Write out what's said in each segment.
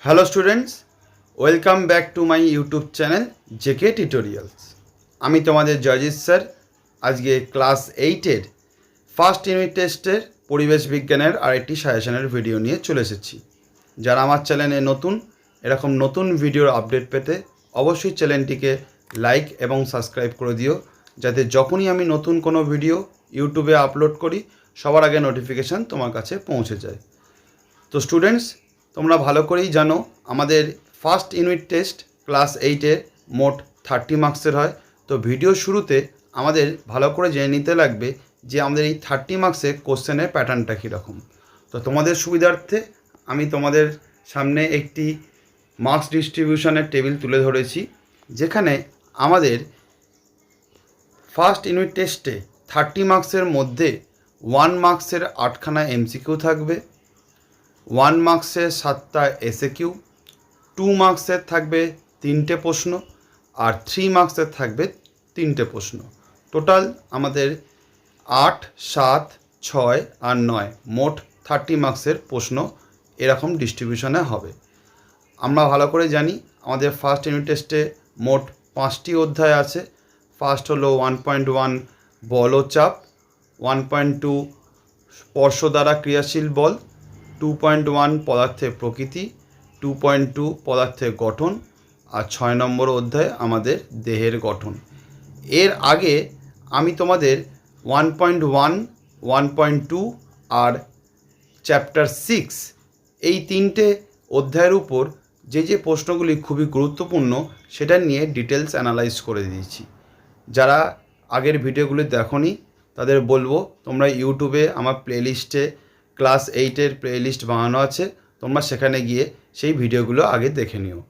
Hello students, welcome back to my YouTube channel JK tutorials. আমি তোমাদের Joyjit sir. আজকে class 8-এর ফার্স্ট ইউনিট টেস্টের পরিবেশ বিজ্ঞানের আরেকটি সাজেশনের ভিডিও নিয়ে চলে এসেছি। যারা আমার চ্যানেলে নতুন, এরকম নতুন ভিডিওর আপডেট পেতে অবশ্যই চ্যানেলটিকে লাইক এবং সাবস্ক্রাইব করে দিও, যাতে যখনই আমি নতুন কোনো ভিডিও ইউটিউবে আপলোড করি সবার আগে নোটিফিকেশান তোমার কাছে পৌঁছে যায়। তো স্টুডেন্টস, তোমরা ভালো করেই জানো আমাদের ফার্স্ট ইউনিট টেস্ট ক্লাস 8-এ মোট 30 মার্কসের হয়। তো ভিডিও শুরুতে আমাদের ভালো করে জেনে নিতে লাগবে যে আমাদের এই 30 মার্কসের কোশ্চেনের প্যাটার্নটা কীরকম। তো তোমাদের সুবিধার্থে আমি তোমাদের সামনে একটি মার্কস ডিস্ট্রিবিউশনের টেবিল তুলে ধরেছি, যেখানে আমাদের ফার্স্ট ইউনিট টেস্টে 30 মার্কসের মধ্যে 1 মার্কসের 8খানা এমসিকিউ থাকবে, 1 মার্কসের 7টা এসএকিউ, 2 মার্কসের থাকবে 3টে প্রশ্ন, আর 3 মার্কসের থাকবে 3টে প্রশ্ন। টোটাল আমাদের 8, 7, 6 আর 9 মোট 30 মার্কসের প্রশ্ন এরকম ডিস্ট্রিবিউশনে হবে। আমরা ভালো করে জানি আমাদের ফার্স্ট ইউনিট টেস্টে মোট 5টি অধ্যায় আছে। ফার্স্ট হলো 1.1 বল ও চাপ, 1.2 স্পর্শ দ্বারা ক্রিয়াশীল বল, 2.1 পদার্থের প্রকৃতি, 2.2 পদার্থের গঠন, আর 6 নম্বর অধ্যায় আমাদের দেহের গঠন। এর আগে আমি তোমাদের 1.1, 1.2 আর চ্যাপ্টার 6 এই 3টে অধ্যায়ের উপর যে প্রশ্নগুলি খুবই গুরুত্বপূর্ণ সেটা নিয়ে ডিটেলস অ্যানালাইজ করে দিয়েছি। যারা আগের ভিডিওগুলি দেখোনি তাদের বলবো তোমরা ইউটিউবে আমার প্লেলিস্টে ক্লাস 8-এর প্লেলিস্ট বানানো আছে, তোমরা সেখানে গিয়ে সেই ভিডিওগুলো আগে দেখে নিও।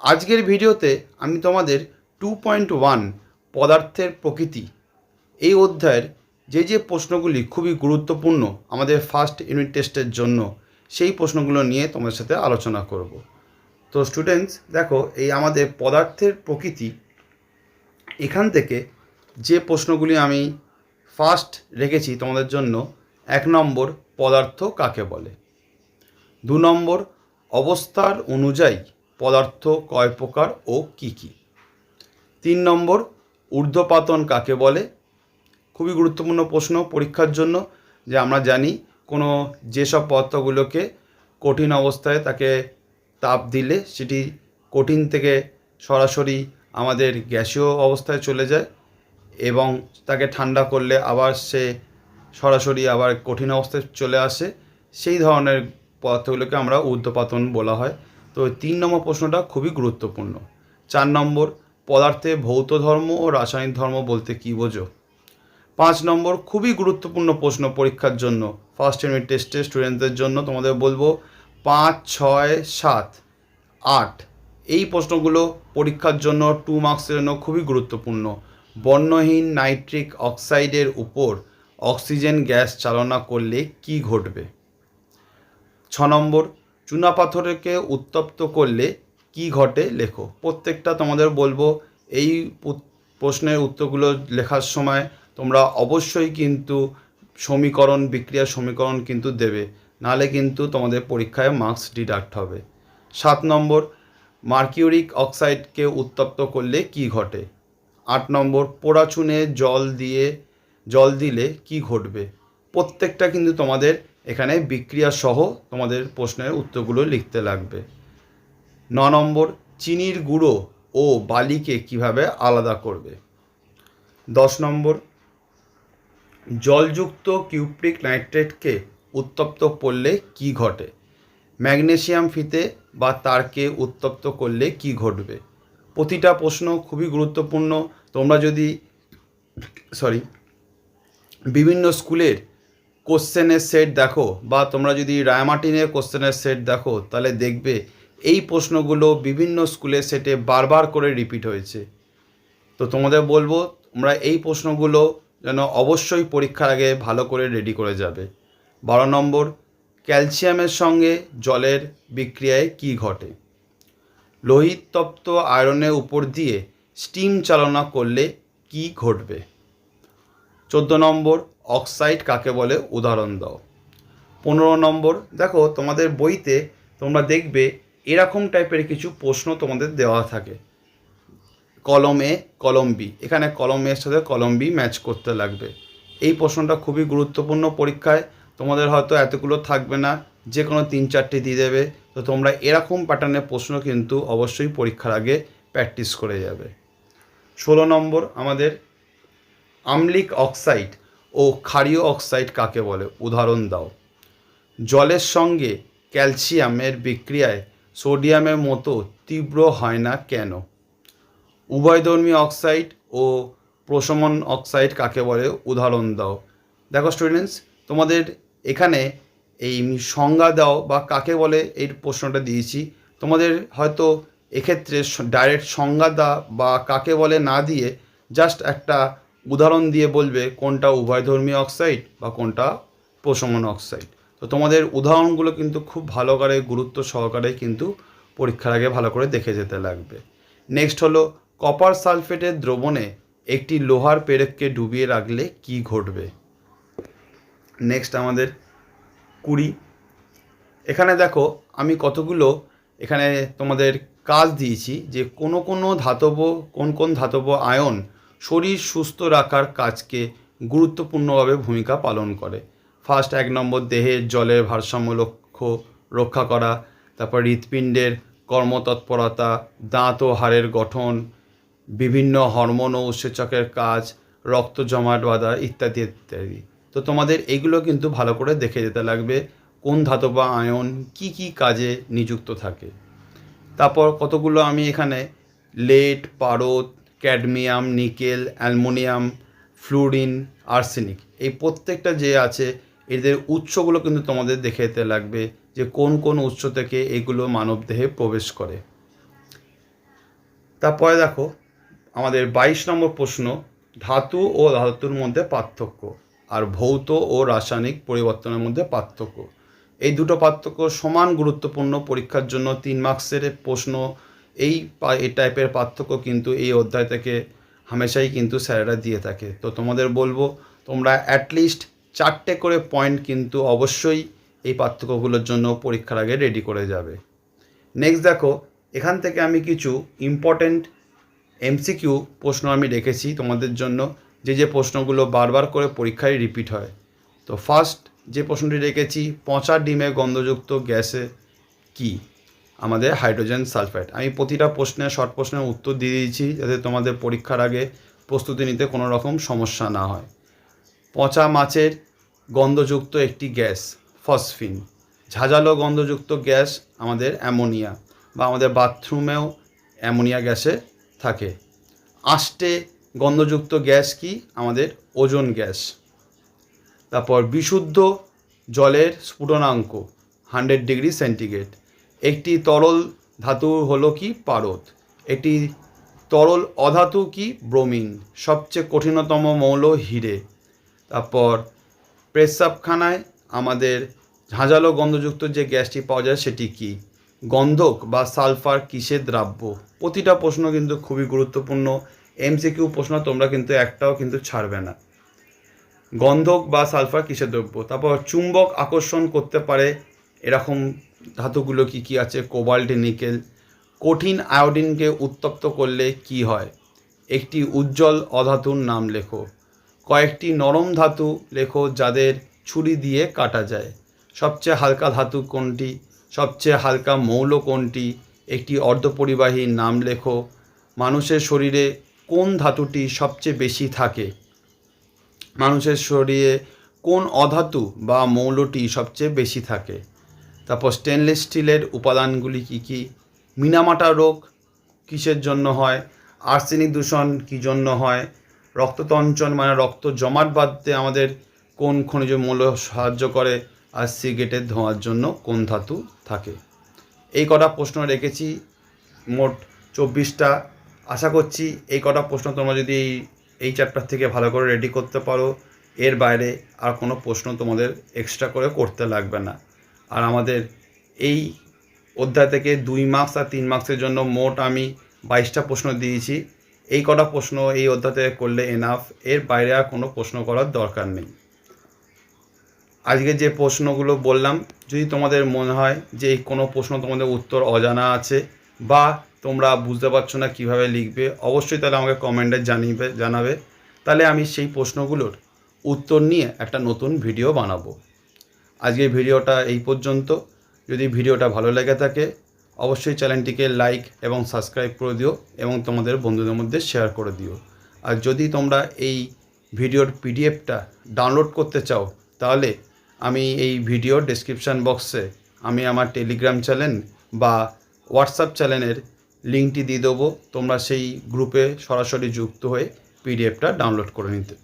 আজকের ভিডিওতে আমি তোমাদের 2.1 পদার্থের প্রকৃতি এই অধ্যায়ের যে প্রশ্নগুলি খুবই গুরুত্বপূর্ণ আমাদের ফার্স্ট ইউনিট টেস্টের জন্য সেই প্রশ্নগুলো নিয়ে তোমাদের সাথে আলোচনা করব। তো স্টুডেন্টস দেখো, এই আমাদের পদার্থের প্রকৃতি এখান থেকে যে প্রশ্নগুলি আমি ফার্স্ট রেখেছি তোমাদের জন্য: 1 নম্বর, পদার্থ কাকে বলে; 2 নম্বর, অবস্থার অনুযায়ী পদার্থ কয় প্রকার ও কী কী; 3 নম্বর, ঊর্ধ্বপাতন কাকে বলে। খুবই গুরুত্বপূর্ণ প্রশ্ন পরীক্ষার জন্য, যে আমরা জানি কোনো যেসব পদার্থগুলোকে কঠিন অবস্থায় তাকে তাপ দিলে সেটি কঠিন থেকে সরাসরি আমাদের গ্যাসীয় অবস্থায় চলে যায়, এবং তাকে ঠান্ডা করলে আবার সে সরাসরি আবার কঠিন অবস্থায় চলে আসে, সেই ধরনের পদার্থগুলোকে আমরা ঊর্ধ্বপাতন বলা হয়। তো 3 নম্বর প্রশ্নটা খুবই গুরুত্বপূর্ণ। 4 নম্বর, পদার্থে ভৌত ধর্ম ও রাসায়নিক ধর্ম বলতে কী বোঝো। 5 নম্বর, খুবই গুরুত্বপূর্ণ প্রশ্ন পরীক্ষার জন্য ফার্স্ট ইউনিট টেস্টে স্টুডেন্টদের জন্য। তোমাদের বলবো 5, 6, 7, 8 এই প্রশ্নগুলো পরীক্ষার জন্য 2 মার্কসের জন্য খুবই গুরুত্বপূর্ণ। বর্ণহীন নাইট্রিক অক্সাইডের উপর অক্সিজেন গ্যাস চালনা করলে কি ঘটবে। 6 নম্বর, চুনাপাথরকে উত্তপ্ত করলে কি ঘটে লেখো। প্রত্যেকটা তোমাদের বলবো এই প্রশ্নের উত্তরগুলো লেখার সময় তোমরা অবশ্যই কিন্তু সমীকরণ, বিক্রিয়ার সমীকরণ কিন্তু দেবে, নাহলে কিন্তু তোমাদের পরীক্ষায় মার্কস ডিডাক্ট হবে। 7 নম্বর, মার্কিউরিক অক্সাইডকে উত্তপ্ত করলে কি ঘটে। 8 নম্বর, পোড়া চুনে জল দিলে কি ঘটবে। প্রত্যেকটা কিন্তু তোমাদের এখানে বিক্রিয়া সহ তোমাদের প্রশ্নের উত্তরগুলো লিখতে লাগবে। 9 নম্বর, চিনির গুঁড়ো ও বালিকে কিভাবে আলাদা করবে। 10 নম্বর, জলযুক্ত কিউপ্রিক নাইট্রেটকে উত্তপ্ত করলে কি ঘটে। ম্যাগনেসিয়াম ফিতে বা তারকে উত্তপ্ত করলে কি ঘটবে। প্রতিটা প্রশ্ন খুবই গুরুত্বপূর্ণ। তোমরা যদি বিভিন্ন স্কুলের কোশ্চেনের সেট দেখো, বা তোমরা যদি রায়মার্টিনের কোশ্চেনের সেট দেখো, তাহলে দেখবে এই প্রশ্নগুলো বিভিন্ন স্কুলের সেটে বারবার করে রিপিট হয়েছে। তো তোমাদের বলবো তোমরা এই প্রশ্নগুলো যেন অবশ্যই পরীক্ষার আগে ভালো করে রেডি করে যাবে। 12 নম্বর, ক্যালসিয়ামের সঙ্গে জলের বিক্রিয়ায় কি ঘটে। লোহিত তপ্ত আয়রনের উপর দিয়ে স্টিম চালনা করলে কি ঘটবে। 14 নম্বর, অক্সাইড কাকে বলে উদাহরণ দাও। 15 নম্বর, দেখো তোমাদের বইতে তোমরা দেখবে এরকম টাইপের কিছু প্রশ্ন তোমাদের দেওয়া থাকে, কলম এ কলম বি, এখানে কলম এর সাথে কলম বি ম্যাচ করতে লাগবে। এই প্রশ্নটা খুবই গুরুত্বপূর্ণ পরীক্ষায়, তোমাদের হয়তো এতগুলো থাকবে না, যে কোনো 3-4টি দিয়ে দেবে। তো তোমরা এরকম প্যাটার্নের প্রশ্ন কিন্তু অবশ্যই পরীক্ষার আগে প্র্যাকটিস করে যাবে। 16 নম্বর আমাদের আম্লিক অক্সাইড ও ক্ষারীয় অক্সাইড কাকে বলে, উদাহরণ দাও। জলের সঙ্গে ক্যালসিয়ামের বিক্রিয়ায় সোডিয়ামের মতো তীব্র হয় না কেন? উভয়ধর্মী অক্সাইড ও প্রশমন অক্সাইড কাকে বলে, উদাহরণ দাও। দেখো স্টুডেন্টস, তোমাদের এখানে এই সংজ্ঞা দাও বা কাকে বলে এই প্রশ্নটা দিয়েছি। তোমাদের হয়তো এক্ষেত্রে ডাইরেক্ট সংজ্ঞা দা বা কাকে বলে না দিয়ে জাস্ট একটা উদাহরণ দিয়ে বলবে কোনটা উভয়ধর্মী অক্সাইড বা কোনটা প্রশমন অক্সাইড। তো তোমাদের উদাহরণগুলো কিন্তু খুব ভালো করে গুরুত্ব সহকারে কিন্তু পরীক্ষার আগে ভালো করে দেখে যেতে লাগবে। নেক্সট হলো কপার সালফেটের দ্রবণে একটি লোহার পেরেককে ডুবিয়ে রাখলে কি ঘটবে। নেক্সট আমাদের 20, এখানে দেখো আমি কতগুলো এখানে তোমাদের কাজ দিয়েছি যে কোন ধাতব আয়ন শরীর সুস্থ রাখার কাজকে গুরুত্বপূর্ণভাবে ভূমিকা পালন করে। ফার্স্ট 1 নম্বর, দেহের জলের ভারসাম্য রক্ষা করা, তারপর হৃৎপিণ্ডের কর্মতৎপরতা, দাঁত ও হাড়ের গঠন, বিভিন্ন হরমোন ও উৎসেচকের কাজ, রক্ত জমাট বাঁধা ইত্যাদি ইত্যাদি। তো তোমাদের এগুলো কিন্তু ভালো করে দেখে যেতে লাগবে কোন ধাতব আয়ন কি কি কাজে নিযুক্ত থাকে। তারপর কতগুলো আমি এখানে লেড, পারদ, cadmium, nickel, aluminium, fluorine, arsenic, এই প্রত্যেকটা যে আছে এদের উৎসগুলো কিন্তু তোমাদের দেখে যেতে লাগবে যে কোন কোন উৎস থেকে এগুলো মানবদেহে প্রবেশ করে। তারপরে দেখো আমাদের 22 নম্বর প্রশ্ন, ধাতু ও ধাতুর মধ্যে পার্থক্য আর ভৌত ও রাসায়নিক পরিবর্তনের মধ্যে পার্থক্য। এই দুটো পার্থক্য সমান গুরুত্বপূর্ণ, পরীক্ষার জন্য 3 মার্কসের প্রশ্ন। এই টাইপের পার্থক্য কিন্তু এই অধ্যায় থেকে হামেশাই কিন্তু স্যারেরা দিয়ে থাকে। তো তোমাদের বলবো তোমরা অ্যাটলিস্ট 4টে করে পয়েন্ট কিন্তু অবশ্যই এই পার্থক্যগুলোর জন্য পরীক্ষার আগে রেডি করে যাবে। নেক্সট দেখো, এখান থেকে আমি কিছু ইম্পর্ট্যান্ট এমসিকিউ প্রশ্ন আমি রেখেছি তোমাদের জন্য, যে প্রশ্নগুলো বারবার করে পরীক্ষায় রিপিট হয়। তো ফার্স্ট যে প্রশ্নটি রেখেছি, পচা ডিমে গন্ধযুক্ত গ্যাসে কি, আমাদের হাইড্রোজেন সালফাইড। আমি প্রতিটা প্রশ্নের শর্ট প্রশ্নের উত্তর দিয়ে দিয়েছি যাতে তোমাদের পরীক্ষার আগে প্রস্তুতি নিতে কোনো রকম সমস্যা না হয়। পচা মাছের গন্ধযুক্ত একটি গ্যাস ফসফিন। ঝাঁঝালো গন্ধযুক্ত গ্যাস আমাদের অ্যামোনিয়া, বা আমাদের বাথরুমেও অ্যামোনিয়া গ্যাসে থাকে। আষ্টে গন্ধযুক্ত গ্যাস কি, আমাদের ওজোন গ্যাস। তারপর বিশুদ্ধ জলের স্ফুটনাঙ্ক 100 ডিগ্রি সেন্টিগ্রেড। একটি তরল ধাতু হলো কি, পারদ। একটি তরল অধাতু কি, ব্রোমিন। সবচেয়ে কঠিনতম মৌল হিরে। তারপর পেচ্ছাবখানায় আমাদের ঝাঁঝালো গন্ধযুক্ত যে গ্যাসটি পাওয়া যায় সেটি কি, গন্ধক বা সালফার কিসের দ্রাব্য। প্রতিটা প্রশ্ন কিন্তু খুবই গুরুত্বপূর্ণ এমসিকিউ প্রশ্ন, তোমরা কিন্তু একটাও কিন্তু ছাড়বে না। গন্ধক বা সালফার কিসের দ্রব্য। তারপর চুম্বক আকর্ষণ করতে পারে এরকম ধাতুগুলো কি কি আছে, কোবাল্ট, নিকেল। কঠিন আয়োডিনকে উত্তপ্ত করলে কি হয়, একটি উজ্জ্বল অধাতুর নাম লেখো। কয়েকটি নরম ধাতু লেখো যাদের ছুরি দিয়ে কাটা যায়। সবচেয়ে হালকা ধাতু কোনটি, সবচেয়ে হালকা মৌল কোনটি, একটি অর্ধপরিবাহীর নাম লেখো। মানুষের শরীরে কোন ধাতুটি সবচেয়ে বেশি থাকে, মানুষের শরীরে কোন অধাতু বা মৌলটি সবচেয়ে বেশি থাকে। তারপর স্টেনলেস স্টিলের উপাদানগুলি কী কী, মিনামাটা রোগ কিসের জন্য হয়, আর্সেনিক দূষণ কী জন্য হয়, রক্ততঞ্চন মানে রক্ত জমাট বাঁধতে আমাদের কোন খনিজ মৌল সাহায্য করে, আর সিগারেটের ধোঁয়ার জন্য কোন ধাতু থাকে। এই কটা প্রশ্ন রেখেছি, মোট 24টা। আশা করছি এই কটা প্রশ্ন তোমরা যদি এই চ্যাপ্টার থেকে ভালো করে রেডি করতে পারো, এর বাইরে আর কোনো প্রশ্ন তোমাদের এক্সট্রা করে করতে লাগবে না। আর আমাদের এই অধ্যায় থেকে 2 মার্কস আর 3 মার্কসের জন্য মোট আমি 22টা প্রশ্ন দিয়েছি। এই কটা প্রশ্ন এই অধ্যায় থেকে করলে এনাফ, এর বাইরে আর কোনো প্রশ্ন করার দরকার নেই। আজকে যে প্রশ্নগুলো বললাম, যদি তোমাদের মনে হয় যে এই কোনো প্রশ্ন তোমাদের উত্তর অজানা আছে বা তোমরা বুঝতে পারছো না কীভাবে লিখবে, অবশ্যই তাহলে আমাকে কমেন্টে জানাবে। তাহলে আমি সেই প্রশ্নগুলোর উত্তর নিয়ে একটা নতুন ভিডিও বানাবো। আজকের ভিডিওটা এই পর্যন্ত। যদি ভিডিওটা ভালো লেগে থাকে অবশ্যই চ্যানেলটিকে লাইক এবং সাবস্ক্রাইব করে দিও এবং তোমাদের বন্ধুদের মধ্যে শেয়ার করে দিও। আর যদি তোমরা এই ভিডিওর পিডিএফটা ডাউনলোড করতে চাও তাহলে আমি এই ভিডিওর ডেসক্রিপশান বক্সে আমি আমার টেলিগ্রাম চ্যানেল বা হোয়াটসঅ্যাপ চ্যানেলের লিঙ্কটি দিয়ে দেবো। তোমরা সেই গ্রুপে সরাসরি যুক্ত হয়ে পিডিএফটা ডাউনলোড করে নিতে